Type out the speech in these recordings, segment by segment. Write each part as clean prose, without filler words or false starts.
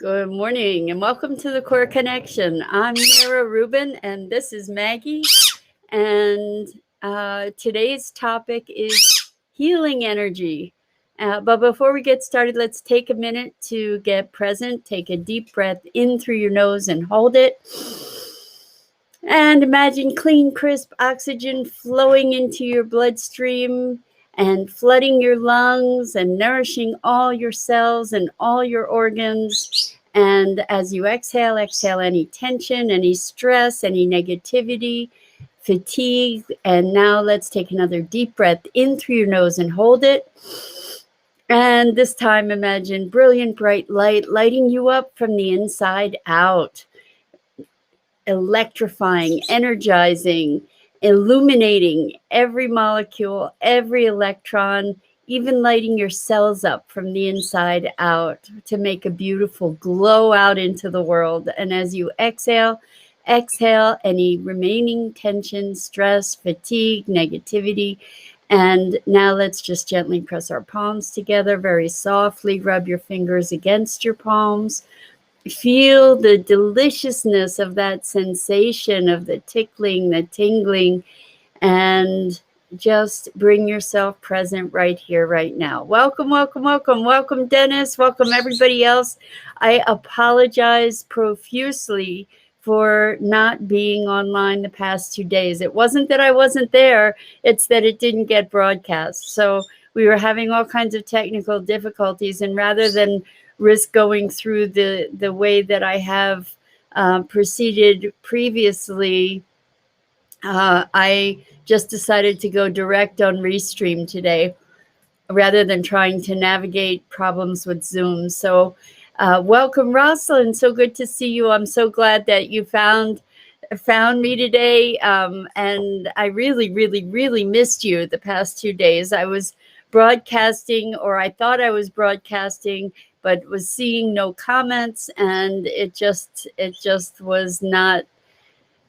Good morning and welcome to the Core Connection. I'm Mira Rubin and this is Maggie. And today's topic is healing energy. But before we get started, let's take a minute to get present. Take a deep breath in through your nose and hold it. And imagine clean, crisp oxygen flowing into your bloodstream and flooding your lungs and nourishing all your cells and all your organs. And as you exhale any tension, any stress, any negativity, fatigue. And now let's take another deep breath in through your nose and hold it. And this time, imagine brilliant, bright light lighting you up from the inside out, electrifying, energizing, illuminating every molecule, every electron, even lighting your cells up from the inside out to make a beautiful glow out into the world. And as you exhale any remaining tension, stress, fatigue, negativity. And now let's just gently press our palms together very softly. Rub your fingers against your palms. Feel the deliciousness of that sensation of the tickling, the tingling, and just bring yourself present right here, right now. Welcome, welcome, welcome. Welcome, Dennis. Welcome, everybody else. I apologize profusely for not being online the past 2 days. It wasn't that I wasn't there, it's that it didn't get broadcast. So we were having all kinds of technical difficulties, and rather than risk going through the way that I have proceeded previously, I just decided to go direct on Restream today rather than trying to navigate problems with Zoom. So welcome, Rosalind. So good to see you. I'm so glad that you found me today. And I really missed you the past 2 days. I was broadcasting, or I thought I was broadcasting, but was seeing no comments, and it just was not,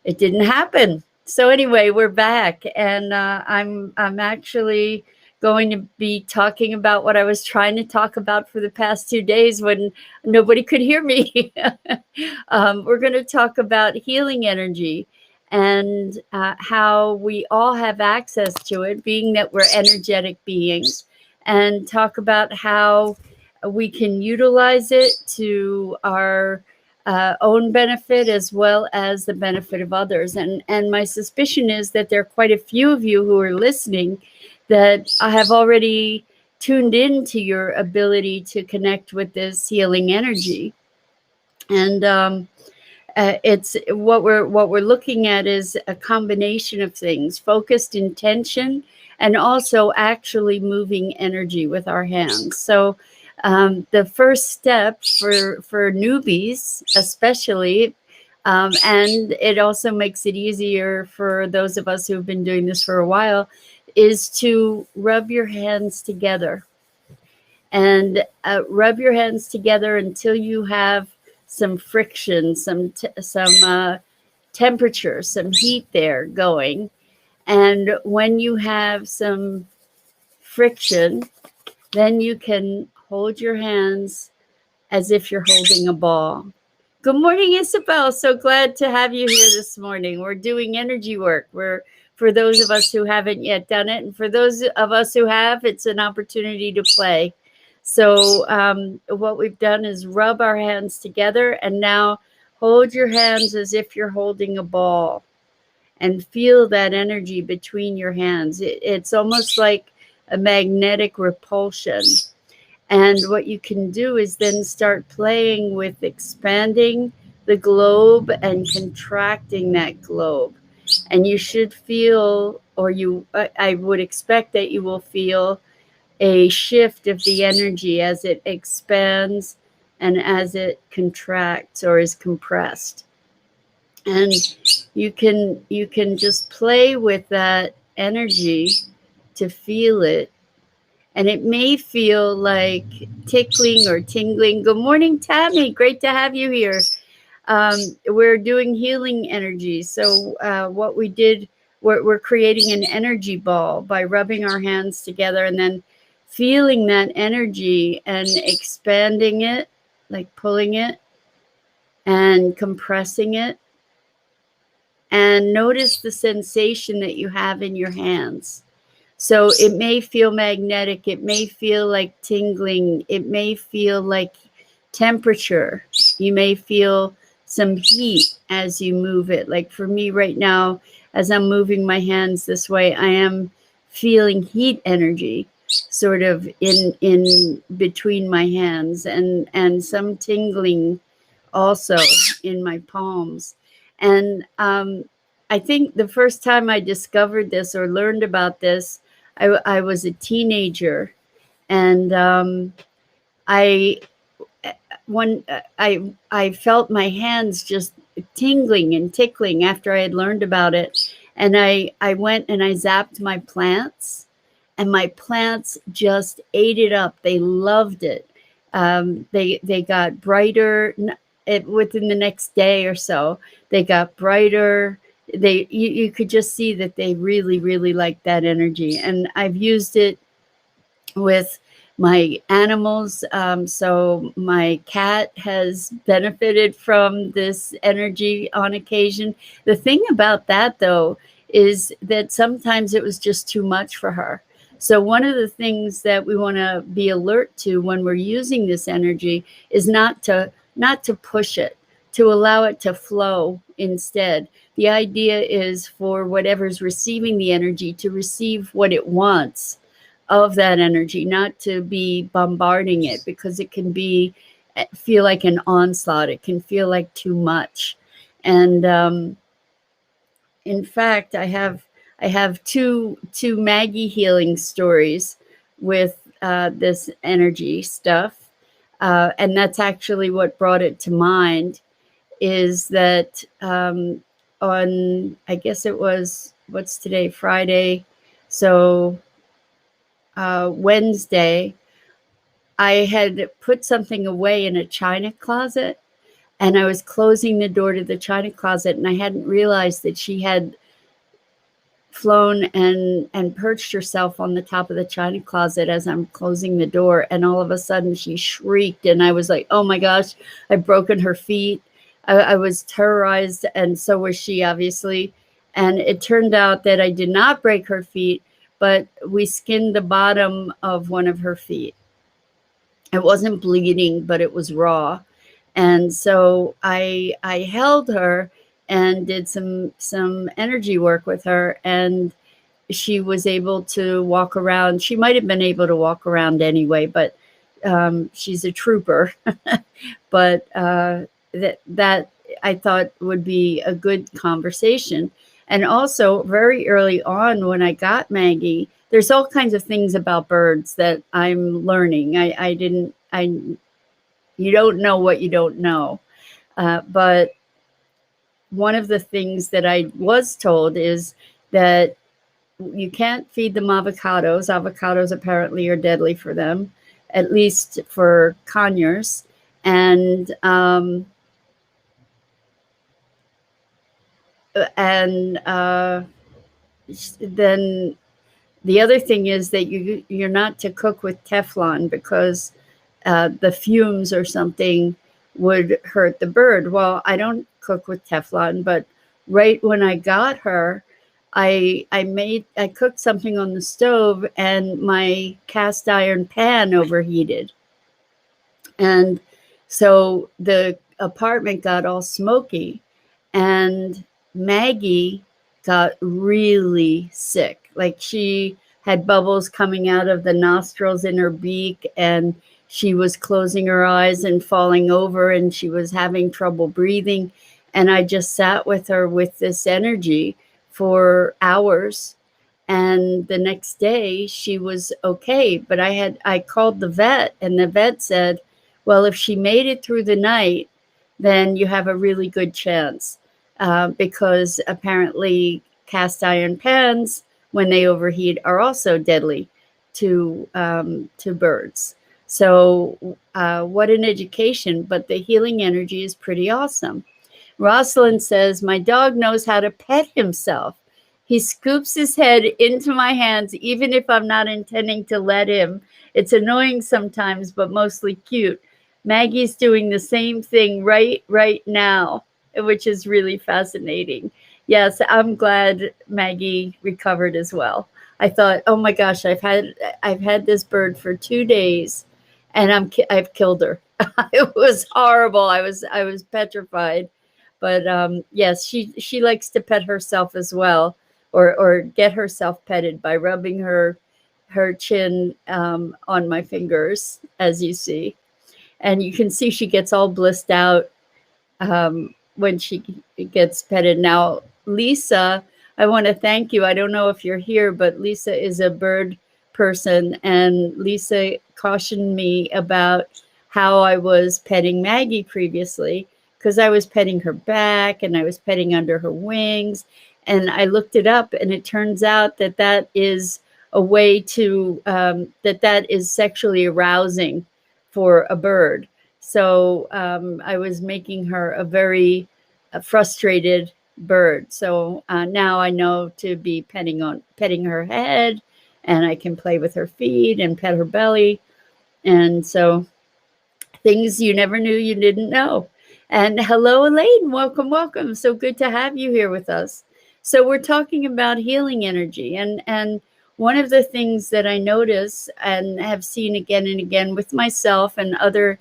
it didn't happen. So anyway, we're back, and I'm actually going to be talking about what I was trying to talk about for the past 2 days when nobody could hear me. We're going to talk about healing energy and how we all have access to it, being that we're energetic beings, and talk about how we can utilize it to our own benefit as well as the benefit of others. And my suspicion is that there are quite a few of you who are listening that I have already tuned into your ability to connect with this healing energy. And it's what we're looking at is a combination of things: focused intention and also actually moving energy with our hands. So the first step for newbies, especially, and it also makes it easier for those of us who've been doing this for a while, is to rub your hands together. And rub your hands together until you have some friction, some temperature, some heat there going. And when you have some friction, then you can hold your hands as if you're holding a ball. Good morning, Isabel. So glad to have you here this morning. We're doing energy work. We're, for those of us who haven't yet done it, and for those of us who have, it's an opportunity to play. So what we've done is rub our hands together, and now hold your hands as if you're holding a ball and feel that energy between your hands. It's almost like a magnetic repulsion. And what you can do is then start playing with expanding the globe and contracting that globe. And you should feel, or I would expect that you will feel a shift of the energy as it expands and as it contracts or is compressed. And you can just play with that energy to feel it. And it may feel like tickling or tingling. Good morning, Tammy. Great to have you here. We're doing healing energy. So what we did, we're creating an energy ball by rubbing our hands together and then feeling that energy and expanding it like pulling it and compressing it, and notice the sensation that you have in your hands. So it may feel magnetic, it may feel like tingling, it may feel like temperature. You may feel some heat as you move it. Like for me right now, as I'm moving my hands this way, I am feeling heat energy sort of in between my hands, and some tingling also in my palms. And I think the first time I discovered this or learned about this, I was a teenager, and I when I felt my hands just tingling and tickling after I had learned about it, and I went and I zapped my plants, and my plants just ate it up. They loved it. They got brighter within the next day or so. They got brighter. You could just see that they really liked that energy, and I've used it with my animals. So my cat has benefited from this energy on occasion. The thing about that, though, is that sometimes it was just too much for her. So one of the things that we want to be alert to when we're using this energy is not to push it, to allow it to flow instead. The idea is for whatever's receiving the energy to receive what it wants of that energy, not to be bombarding it, because it can feel like an onslaught. It can feel like too much. And in fact, I have two Maggie healing stories with this energy stuff, and that's actually what brought it to mind. Is that on, I guess it was, what's today, Friday, so Wednesday, I had put something away in a china closet, and I was closing the door to the china closet, and I hadn't realized that she had flown and perched herself on the top of the china closet as I'm closing the door. And all of a sudden she shrieked, and I was like, oh my gosh, I've broken her feet. I was terrorized, and so was she, obviously. And it turned out that I did not break her feet, but we skinned the bottom of one of her feet. It wasn't bleeding, but it was raw. And so I held her and did some energy work with her, and she was able to walk around. She might have been able to walk around anyway, but she's a trooper. But that I thought would be a good conversation. And also, very early on when I got Maggie, there's all kinds of things about birds that I'm learning. You don't know what you don't know. But one of the things that I was told is that you can't feed them avocados. Avocados apparently are deadly for them, at least for conures. And then the other thing is that you're not to cook with Teflon, because the fumes or something would hurt the bird. Well, I don't cook with Teflon, but right when I got her, I cooked something on the stove, and my cast iron pan overheated. And so the apartment got all smoky, and Maggie got really sick. Like, she had bubbles coming out of the nostrils in her beak, and she was closing her eyes and falling over, and she was having trouble breathing. And I just sat with her with this energy for hours. And the next day she was okay. But I called the vet, and the vet said, well, if she made it through the night, then you have a really good chance, because apparently cast iron pans, when they overheat, are also deadly to birds. So what an education, but the healing energy is pretty awesome. Rosalind says, my dog knows how to pet himself. He scoops his head into my hands, even if I'm not intending to let him. It's annoying sometimes, but mostly cute. Maggie's doing the same thing right now, which is really fascinating. Yes, I'm glad Maggie recovered as well. I thought, oh my gosh, I've had this bird for 2 days, and I've killed her. It was horrible. I was petrified. But yes, she likes to pet herself as well, or get herself petted by rubbing her chin on my fingers, as you see. And you can see she gets all blissed out when she gets petted. Now, Lisa, I want to thank you. I don't know if you're here, but Lisa is a bird person, and Lisa cautioned me about how I was petting Maggie previously, because I was petting her back and I was petting under her wings. And I looked it up, and it turns out that that is a way to, that is sexually arousing for a bird. So I was making her a very frustrated bird. So now I know to be petting her head, and I can play with her feet and pet her belly. And so things you never knew you didn't know. And hello, Elaine. Welcome, welcome. So good to have you here with us. So we're talking about healing energy, and one of the things that I notice and have seen again and again with myself and other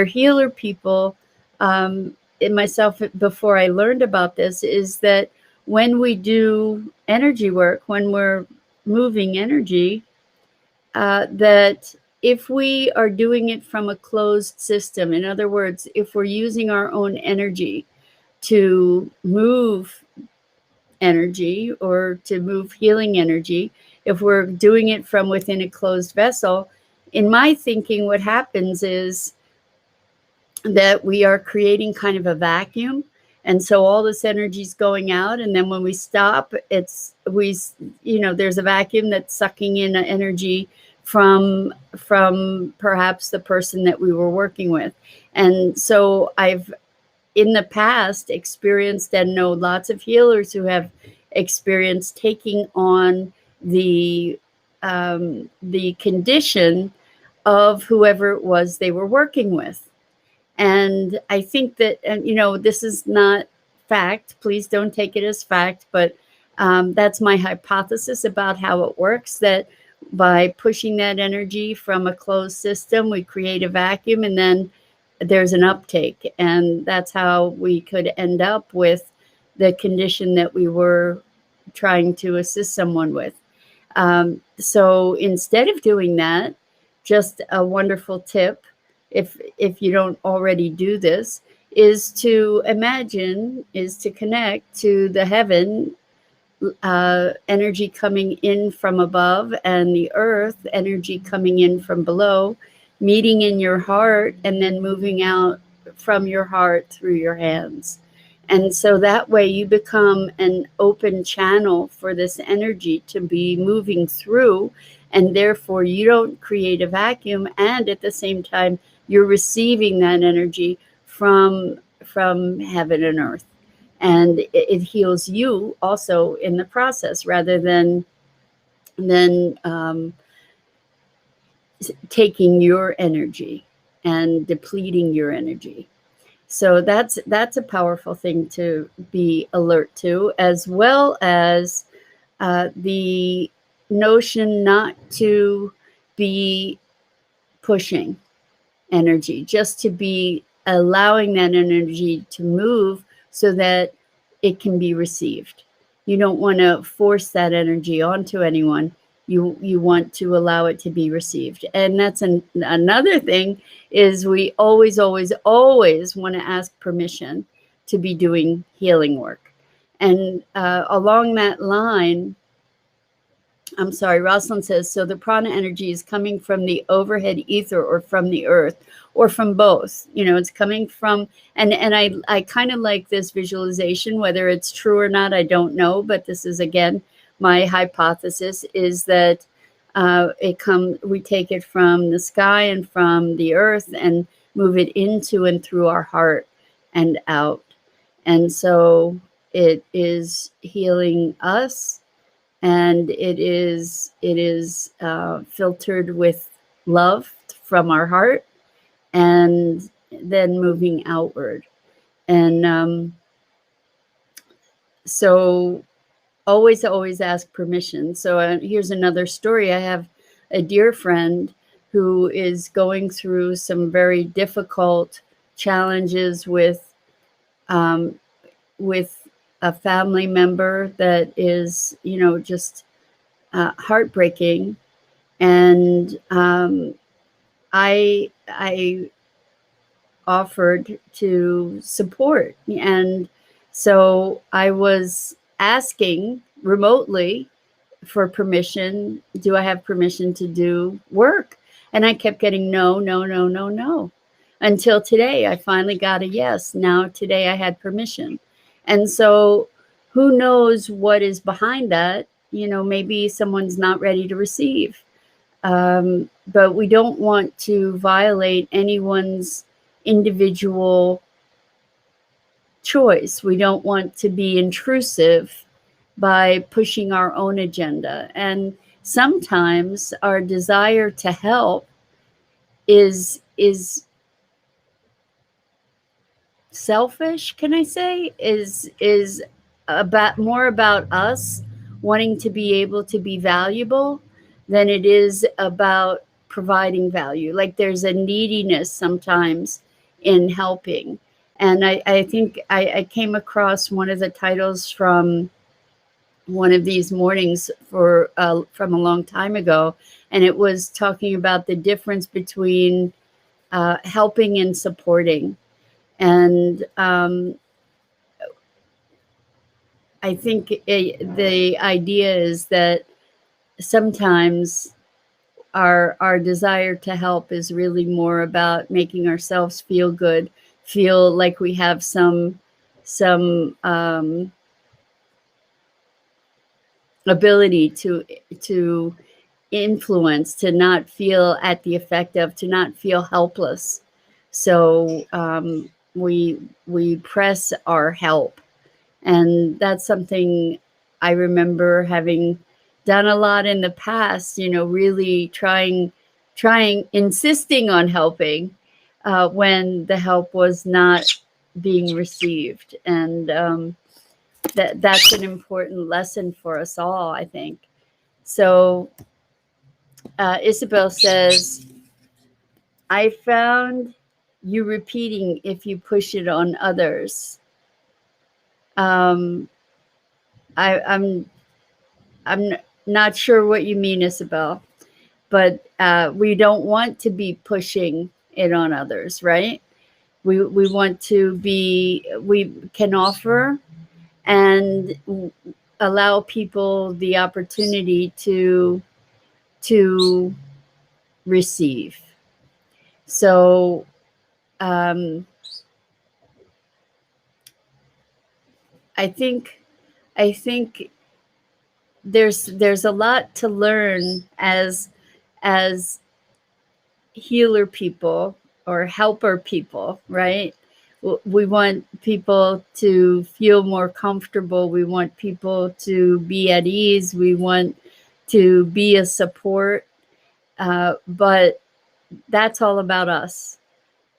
healer people, in myself before I learned about this, is that when we do energy work, when we're moving energy, that if we are doing it from a closed system, in other words, if we're using our own energy to move energy or to move healing energy, if we're doing it from within a closed vessel, in my thinking, what happens is that we are creating kind of a vacuum. And so all this energy is going out, and then when we stop, there's a vacuum that's sucking in energy from perhaps the person that we were working with. And so I've in the past experienced and know lots of healers who have experienced taking on the condition of whoever it was they were working with. And I think that, and this is not fact. Please don't take it as fact, but that's my hypothesis about how it works, that by pushing that energy from a closed system, we create a vacuum, and then there's an uptake. And that's how we could end up with the condition that we were trying to assist someone with. So instead of doing that, just a wonderful tip, if you don't already do this, is to connect to the heaven energy coming in from above, and the earth energy coming in from below, meeting in your heart, and then moving out from your heart through your hands. And so that way you become an open channel for this energy to be moving through, and therefore you don't create a vacuum, and at the same time you're receiving that energy from heaven and earth. And it heals you also in the process, rather than taking your energy and depleting your energy. So that's a powerful thing to be alert to, as well as the notion not to be pushing energy, just to be allowing that energy to move so that it can be received. You don't want to force that energy onto anyone. You want to allow it to be received. And that's another thing, is we always want to ask permission to be doing healing work. And along that line, I'm sorry, Rosalind says, so the prana energy is coming from the overhead ether or from the earth or from both. It's coming from, and I kind of like this visualization. Whether it's true or not, I don't know. But this is, again, my hypothesis, is that we take it from the sky and from the earth and move it into and through our heart and out. And so it is healing us. And it is filtered with love from our heart, and then moving outward. And so always ask permission. So here's another story. I have a dear friend who is going through some very difficult challenges with a family member that is, just heartbreaking. And I offered to support. And so I was asking remotely for permission. Do I have permission to do work? And I kept getting no, no, no, no, no. Until today, I finally got a yes. Now, today, I had permission. And so, who knows what is behind that? Maybe someone's not ready to receive. But we don't want to violate anyone's individual choice. We don't want to be intrusive by pushing our own agenda. And sometimes our desire to help is selfish, can I say? Is about more about us wanting to be able to be valuable than it is about providing value. Like there's a neediness sometimes in helping. And I think I came across one of the titles from one of these mornings from a long time ago, and it was talking about the difference between helping and supporting. And I think the idea is that sometimes our desire to help is really more about making ourselves feel good, feel like we have some ability to influence, to not feel at the effect of, to not feel helpless. So we press our help. And that's something I remember having done a lot in the past, really insisting on helping when the help was not being received. And that's an important lesson for us all, I think. So Isabel says, I found you repeating if you push it on others. I'm not sure what you mean, Isabel, but we don't want to be pushing it on others, right? We want to be, we can offer and allow people the opportunity to receive. So I think there's a lot to learn as healer people or helper people, right? We want people to feel more comfortable. We want people to be at ease. We want to be a support. But that's all about us.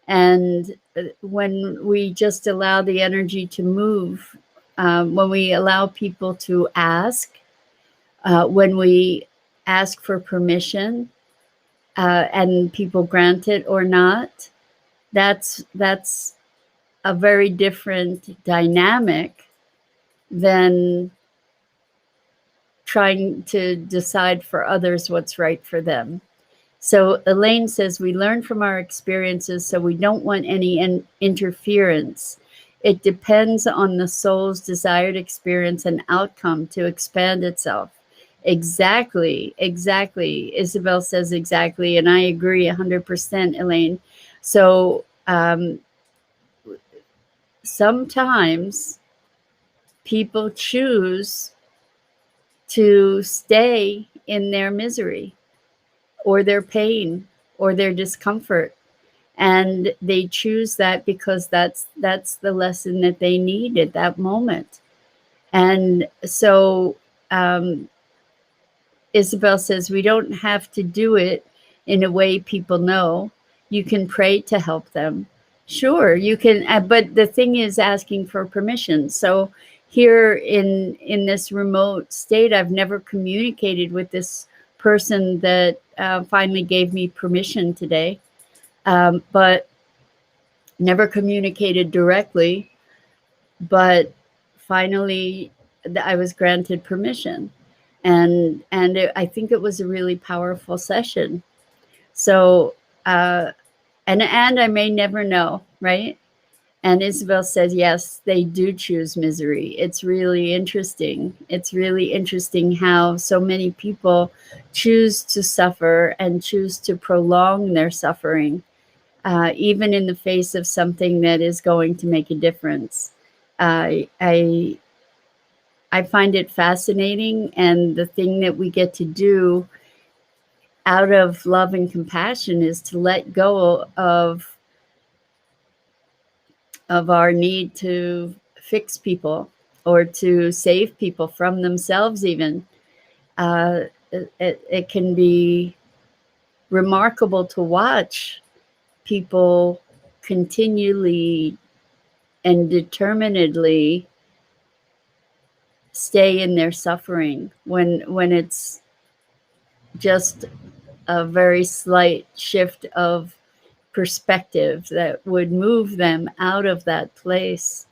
And when we just allow the energy to move, when we allow people to ask, when we ask for permission, and people grant it or not, that's a very different dynamic than trying to decide for others what's right for them. So Elaine says, we learn from our experiences, so we don't want any interference. It depends on the soul's desired experience and outcome to expand itself. Exactly. Isabel says exactly, and I agree 100%, Elaine. So sometimes people choose to stay in their misery or their pain or their discomfort, and they choose that because that's the lesson that they need at that moment. And so Isabel says we don't have to do it in a way people know. You can pray to help them. Sure, you can, but the thing is asking for permission. So here in this remote state, I've never communicated with this person that finally gave me permission today, but never communicated directly. But finally, I was granted permission, and I think it was a really powerful session. So. And I may never know, right? And Isabel says, yes, they do choose misery. It's really interesting. It's really interesting how so many people choose to suffer and choose to prolong their suffering, even in the face of something that is going to make a difference. I find it fascinating, and the thing that we get to do out of love and compassion is to let go of our need to fix people or to save people from themselves even. It can be remarkable to watch people continually and determinedly stay in their suffering when it's just a very slight shift of perspective that would move them out of that place.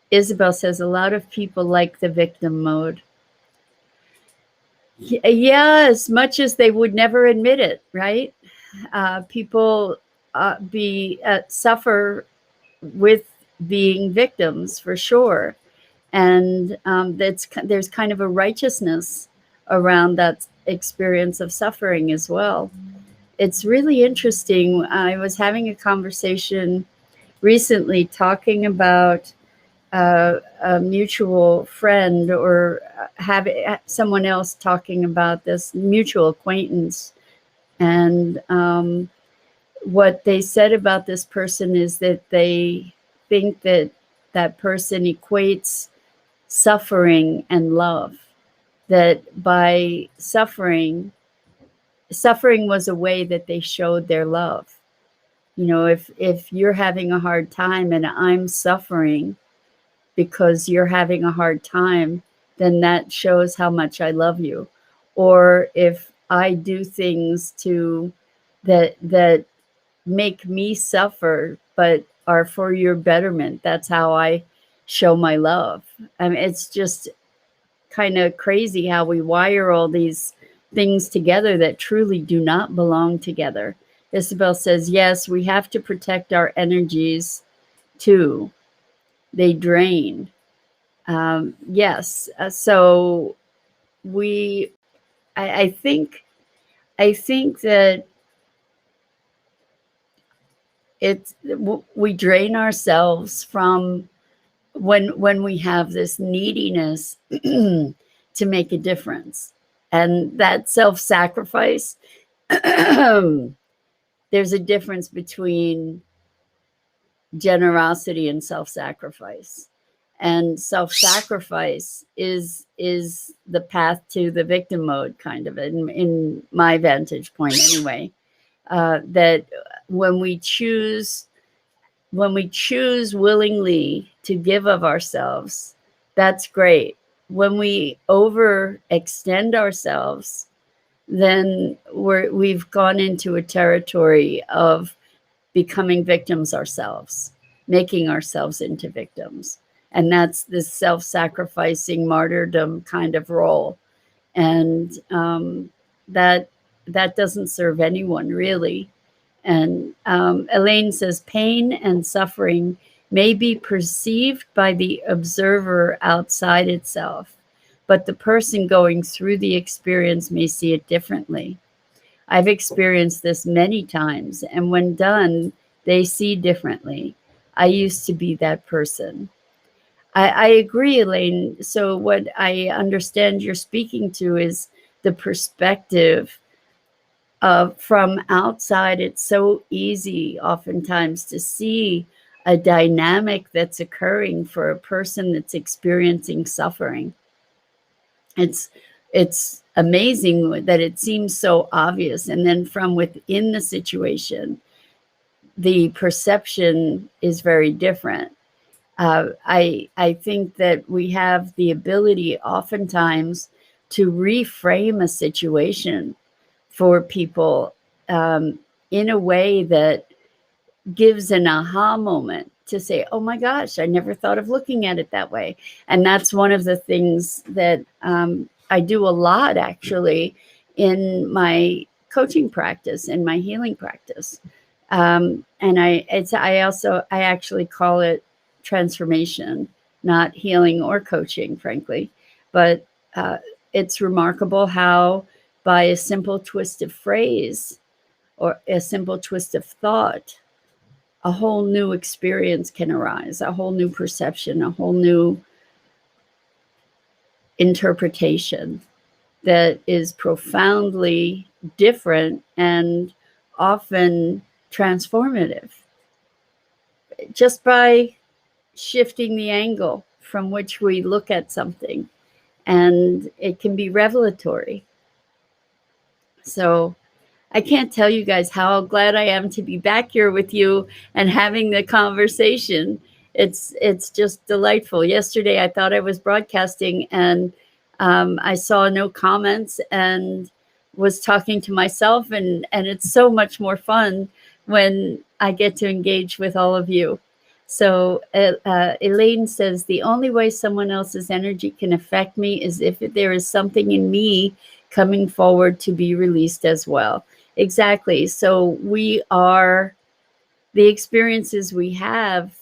Isabel says a lot of people like the victim mode. Yeah, as much as they would never admit it, right? People suffer with being victims for sure, and there's kind of a righteousness around that experience of suffering as well. It's really interesting. I was having a conversation recently talking about a mutual friend, or have someone else talking about this mutual acquaintance. And what they said about this person is that they think that that person equates suffering and love, that by suffering was a way that they showed their love. You know, if you're having a hard time and I'm suffering because you're having a hard time, then that shows how much I love you. Or if I do things that make me suffer but are for your betterment, that's how I show my love. I mean, it's just kind of crazy how we wire all these things together that truly do not belong together. Isabel says, yes, we have to protect our energies too. They drain. Yes. So we, I think that we drain ourselves from when we have this neediness to make a difference, and that self-sacrifice. There's a difference between generosity and self-sacrifice, and self-sacrifice is the path to the victim mode, kind of, in my vantage point anyway. That when we choose willingly to give of ourselves, that's great. When we overextend ourselves, then we've gone into a territory of becoming victims ourselves, making ourselves into victims. And that's this self-sacrificing martyrdom kind of role. And that doesn't serve anyone, really. And Elaine says, pain and suffering may be perceived by the observer outside itself, but the person going through the experience may see it differently. I've experienced this many times, and when done, they see differently. I used to be that person. I agree, Elaine. So what I understand you're speaking to is the perspective from outside. It's so easy oftentimes to see a dynamic that's occurring for a person that's experiencing suffering. It's it's amazing that it seems so obvious. And then from within the situation, the perception is very different. I think that we have the ability oftentimes to reframe a situation for people in a way that gives an aha moment to say, oh my gosh, I never thought of looking at it that way. And that's one of the things that I do a lot, actually, in my coaching practice, in my healing practice. And I actually call it transformation, not healing or coaching, frankly. But it's remarkable how, by a simple twist of phrase or a simple twist of thought, a whole new experience can arise, a whole new perception, a whole new interpretation that is profoundly different and often transformative, just by shifting the angle from which we look at something. And it can be revelatory. So I can't tell you guys how glad I am to be back here with you and having the conversation. It's just delightful. Yesterday, I thought I was broadcasting, and I saw no comments and was talking to myself. And it's so much more fun when I get to engage with all of you. So Elaine says, the only way someone else's energy can affect me is if there is something in me coming forward to be released as well. Exactly. So we are, the experiences we have,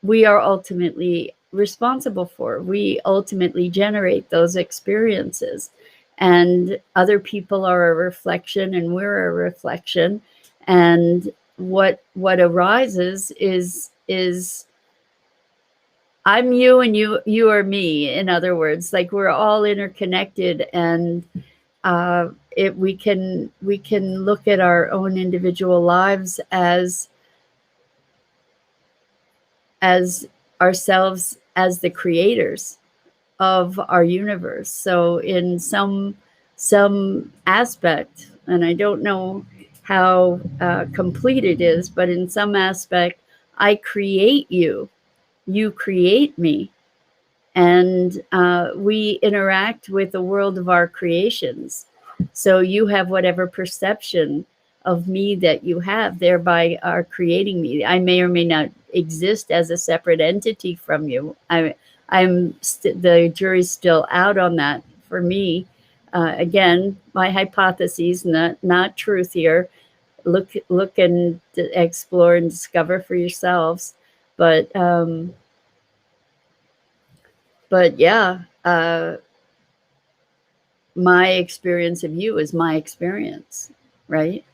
we are ultimately responsible for. We ultimately generate those experiences. And other people are a reflection, and we're a reflection. And what arises is I'm you and you are me. In other words, like, we're all interconnected, and we can look at our own individual lives as ourselves, as the creators of our universe. So in some aspect, and I don't know how complete it is, but in some aspect, I create you, you create me, and we interact with the world of our creations. So you have whatever perception of me that you have, thereby are creating me. I may or may not exist as a separate entity from you. The jury's still out on that for me. Again, my hypotheses, not truth here. Look and explore and discover for yourselves. But yeah, my experience of you is my experience, right?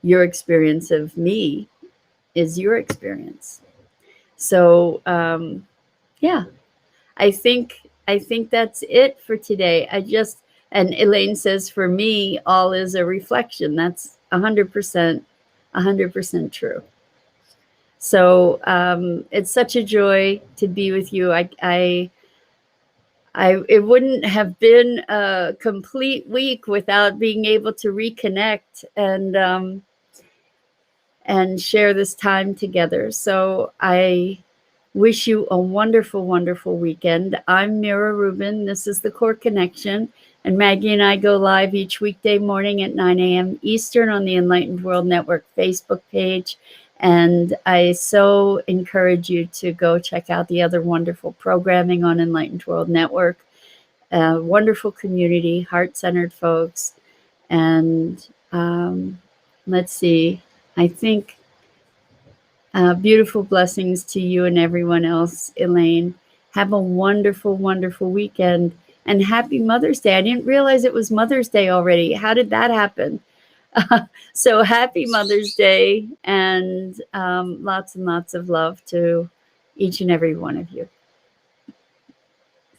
Your experience of me is your experience. So yeah, I think that's it for today. And Elaine says, for me, all is a reflection. That's 100% true. So it's such a joy to be with you. It wouldn't have been a complete week without being able to reconnect and share this time together. So I wish you a wonderful, wonderful weekend. I'm Mira Rubin. This is The Core Connection. And Maggie and I go live each weekday morning at 9 a.m. Eastern on the Enlightened World Network Facebook page. And I so encourage you to go check out the other wonderful programming on Enlightened World Network. Wonderful community, heart-centered folks. And let's see, I think beautiful blessings to you and everyone else, Elaine. Have a wonderful, wonderful weekend. And happy Mother's Day. I didn't realize it was Mother's Day already. How did that happen? So happy Mother's Day, and lots of love to each and every one of you.